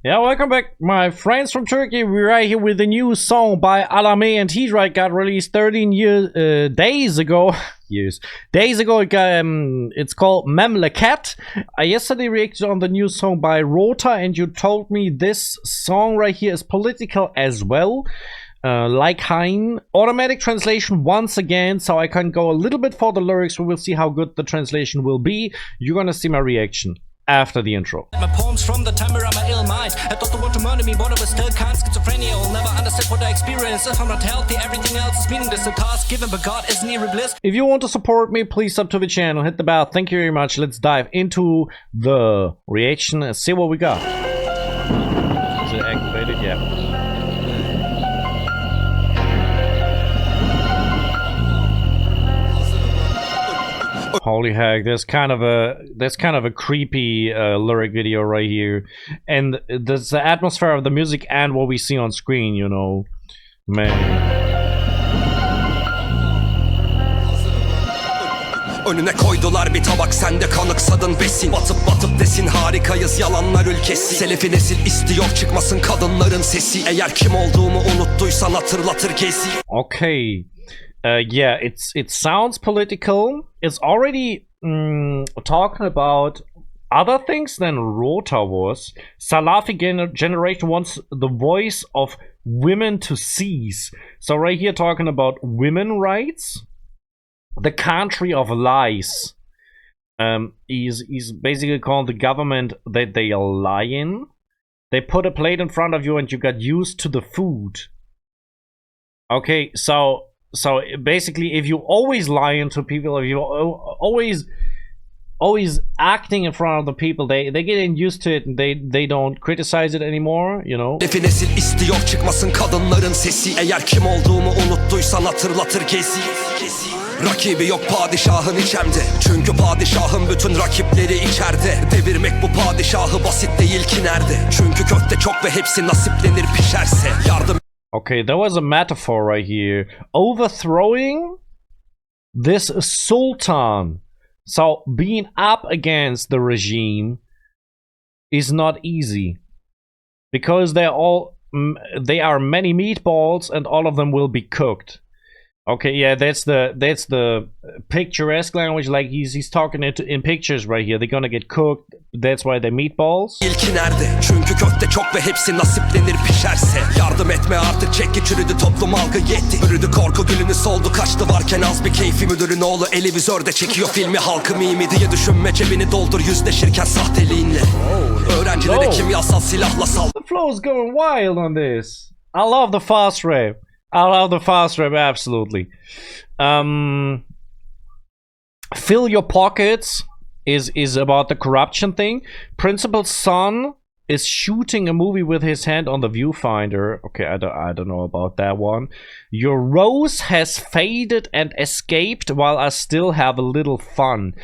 Yeah, welcome back, my friends from Turkey. We're right here with a new song by Allame and Hidra. It got released 13 days ago. Days ago. It's called Memleket. I yesterday reacted on the new song by Rota, and you told me this song right here is political as well. Like Hein. Automatic translation once again, so I can go a little bit for the lyrics. We will see how good the translation will be. You're gonna see my reaction after the intro. My poems from the time where I'm an ill mind. I thought the want to murder me, but I was still kind. Schizophrenia will never understand what I experience. If I'm not healthy, everything else is meaningless. The task given by God is near bliss. If you want to support me, please sub to the channel, hit the bell. Thank you very much. Let's dive into the reaction and see what we got. Is it activated? Yeah. Holy heck, there's kind of a creepy lyric video right here, and there's the atmosphere of the music and what we see on screen, you know. Man. Önüne koydular bir tabak, sen de kanıksadın besin. Batıp batıp desin harikayız, yalanlar ülkesi. Selefi nesil istiyor, çıkmasın kadınların sesi. Eğer kim olduğumu unuttuysan hatırlatır gezi. Okay. Yeah, it sounds political. It's already talking about other things than Rota was. Salafi generation wants the voice of women to cease. So right here talking about women rights. The country of lies. Is basically calling the government that they are lying. They put a plate in front of you and you got used to the food. Okay, so basically, if you always lying to people, if you always acting in front of the people, they getting used to it and they don't criticize it anymore, you know. Selefi nesil istiyor, çıkmasın kadınların sesi. Eğer kim olduğumu unuttuysan hatırlatır gezi. Rakibi yok padişahın içemde. Çünkü padişahın bütün rakipleri içeride. Devirmek bu padişahı basit değil ki nerede. Çünkü köfte çok ve hepsi nasiplenir pişerse. Yardım. Okay, there was a metaphor right here. Overthrowing this sultan. So being up against the regime is not easy. Because they are many meatballs and all of them will be cooked. Okay, yeah, that's the picturesque language, like he's talking in pictures right here. They're gonna get cooked. That's why they're meatballs. İlki nerede? Çünkü köfte çok ve hepsi nasiplenir pişerse. Yardım etme artık, çekki çürüdü, toplum algı yetti. Bürüdü korku, gülünü soldu, kaçtı varken az bir keyfi. Müdürün oğlu elevizörde çekiyor filmi, halkı mimi diye düşünme, cebini doldur yüzleşirken sahteliğinle. Öğrencilere kimyasal silahla sal. The flow is going wild on this. I love the fast rap. I love the fast rap, absolutely. Fill your pockets is about the corruption thing. Principal's son is shooting a movie with his hand on the viewfinder. Okay, I don't know about that one. Your rose has faded and escaped while I still have a little fun.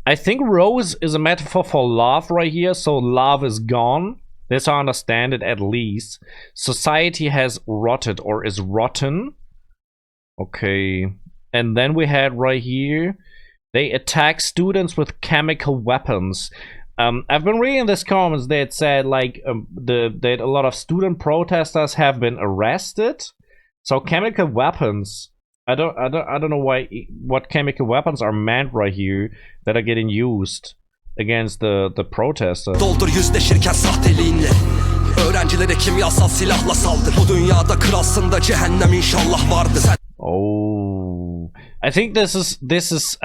I think rose is a metaphor for love right here, so love is gone. That's how I understand it, at least. Society has rotted or is rotten. Okay. And then we had right here, they attack students with chemical weapons. I've been reading this comments that said like that a lot of student protesters have been arrested. So chemical weapons. I don't know what chemical weapons are meant right here that are getting used against the protesters. Doldur yüzleşirken sahteliğinle. Öğrencilere kimyasal silahla saldır. Bu dünyada kralsın da cehennem inşallah vardır. Oh, I think this is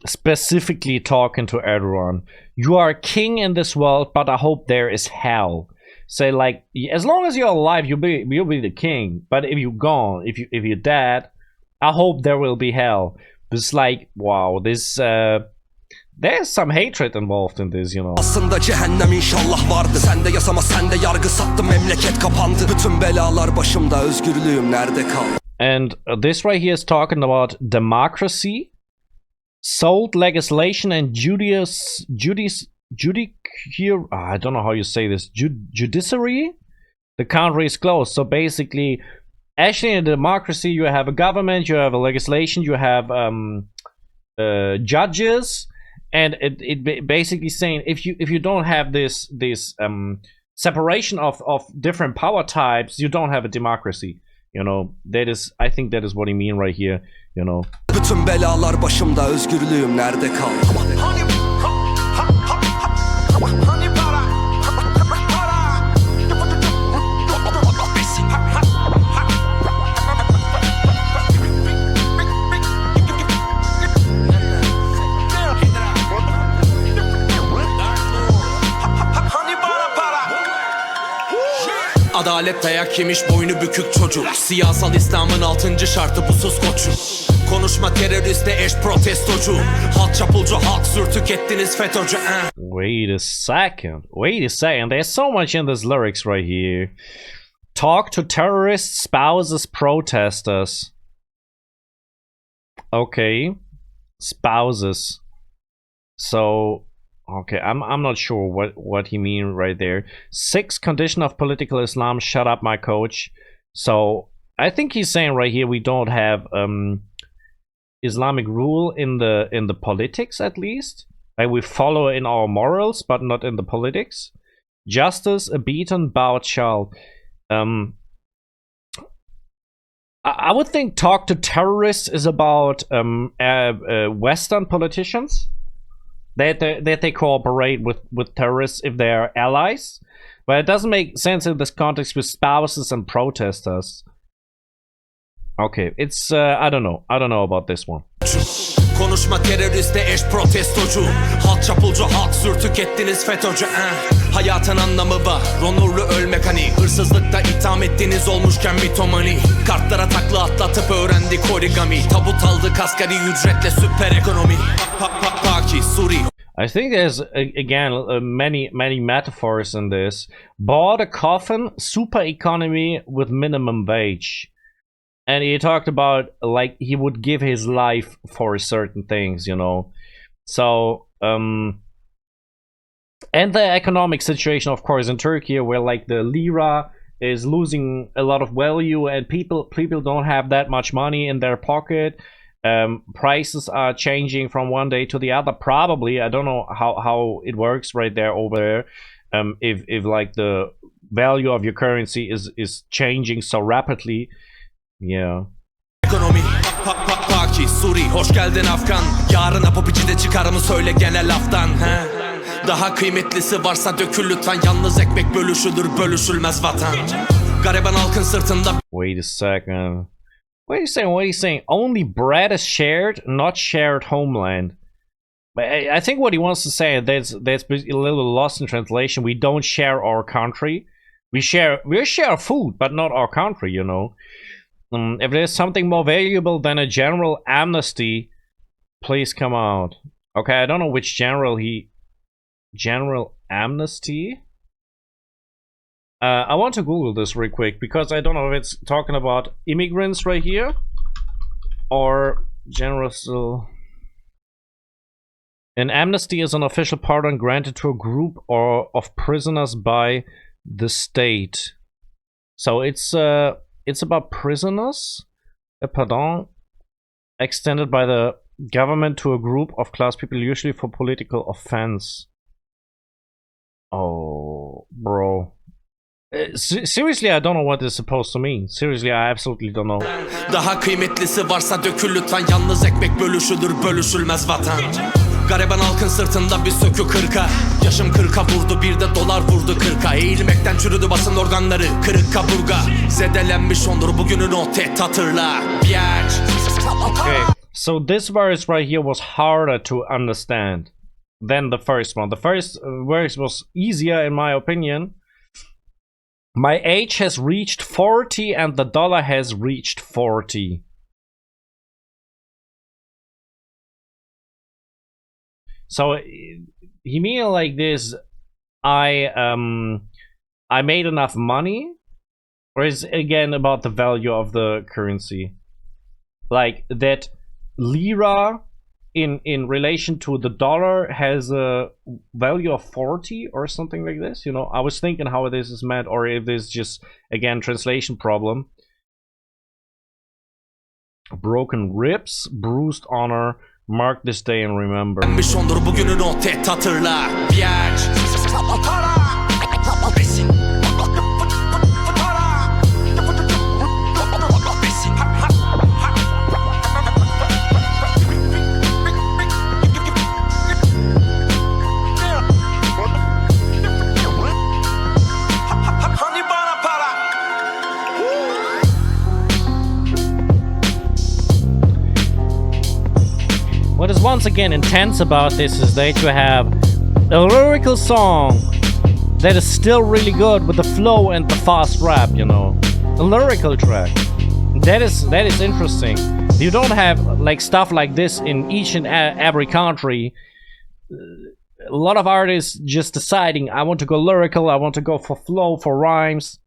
specifically talking to Erdogan. You are king in this world, but I hope there is hell. Say like, as long as you're alive, you'll be the king. But if you're gone, if you're dead, I hope there will be hell. It's like, wow, this there's some hatred involved in this, you know. Aslında cehennem inşallah vardı. Sen de yasama, sen de yargı sattın, memleket kapandı. Bütün belalar başımda, özgürlüğüm nerede kaldı? And this right here is talking about democracy, sold legislation, and I don't know how you say this, judiciary. The country is closed. So basically, actually in a democracy, you have a government, you have a legislation, you have judges. And it basically saying if you don't have this separation of different power types, you don't have a democracy. You know, that is, I think that is what he mean right here, you know. Bütün belalar başımda, özgürlüğüm nerede kaldı? Adalet dayak yemiş boynu bükük çocuk. Siyasal İslam'ın 6. şartı bu sus koçum. Konuşma teröriste eş protestocu. Halk çapulcu halk sürtük ettiniz FETÖ'cü. Wait a second. There's so much in this lyrics right here. Talk to terrorists, spouses, protesters. Okay. Spouses. So okay, I'm not sure what he mean right there. 6 condition of political Islam. Shut up, my coach. So I think he's saying right here we don't have Islamic rule in the politics, at least. Like we follow in our morals, but not in the politics. Justice, a beaten, bowed child. I would think talk to terrorists is about Western politicians. That they cooperate with terrorists if they are allies, but it doesn't make sense in this context with spouses and protesters. Okay, it's I don't know about this one. Konuşma teröriste eş protestocu. Halk çapulcu halk sürtük ettiniz FETÖ'cü. Hayatın anlamı var, onurlu ölmek hani. Hırsızlıkta itham ettiğiniz olmuşken mitomani. Kartlara takla atlatıp öğrendik origami. Tabut aldık asgari ücretle süper ekonomi. Paki, Suri. I think there's again many metaphors in this. Bought a coffin, super economy with minimum wage. And he talked about like he would give his life for certain things, you know. So and the economic situation, of course, in Turkey, where like the lira is losing a lot of value and people don't have that much money in their pocket. Prices are changing from one day to the other. Probably, I don't know how it works right there over there. If like the value of your currency is changing so rapidly. Yeah. Ekonomi, Paki, Suri, hoş geldin Afgan. Yarına popicide çıkarımı söyle gene laftan. Daha kıymetlisi varsa dökül lütfen. Yalnız ekmek bölüşülür, bölüşülmez vatan. Gariban halkın sırtında. Wait a second. What are you saying? Only bread is shared, not shared homeland. I think what he wants to say, that's a little lost in translation. We don't share our country. We share food, but not our country, you know. If there's something more valuable than a general amnesty, please come out. Okay, I don't know which general amnesty? I want to Google this real quick because I don't know if it's talking about immigrants right here or general. An amnesty is an official pardon granted to a group or of prisoners by the state. So it's about prisoners. A pardon extended by the government to a group of class people, usually for political offense. Oh, bro. Seriously, I don't know what this is supposed to mean. Seriously, I absolutely don't know. Daha kıymetlisi varsa dökül lütfen. Yalnız ekmek bölüşülür, bölüşülmez vatan. Gariban halkın sırtında bir sökü kırka. Yaşım 40'a vurdu, bir de dolar vurdu 40'a. Eğilmekten çürüdü basın organları, kırık kaburga. Zedelenmiş onur bugünün o tehdit hatırla. Okay, so this verse right here was harder to understand than the first one. The first verse was easier in my opinion. My age has reached 40 and the dollar has reached 40. So he mean like this, I made enough money, or is it again about the value of the currency? Like that lira in relation to the dollar has a value of 40 or something like this, you know. I was thinking how this is meant, or if this is just again translation problem. Broken ribs, bruised honor, mark this day and remember. besin. What is once again intense about this is that you have a lyrical song that is still really good with the flow and the fast rap, you know. A lyrical track. That is interesting. You don't have like stuff like this in each and every country. A lot of artists just deciding, I want to go lyrical, I want to go for flow, for rhymes.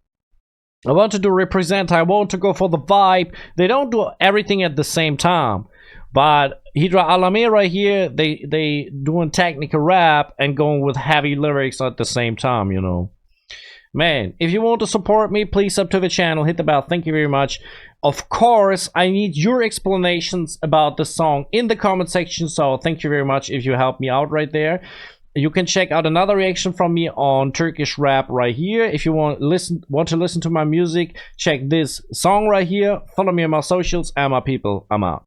I want to do represent, I want to go for the vibe. They don't do everything at the same time. But Hidra and Allame right here, they doing technical rap and going with heavy lyrics at the same time, you know. Man, if you want to support me, please sub to the channel, hit the bell, thank you very much. Of course, I need your explanations about the song in the comment section, so thank you very much if you help me out right there. You can check out another reaction from me on Turkish Rap right here. If you want to listen to my music, check this song right here. Follow me on my socials and my people. I'm out.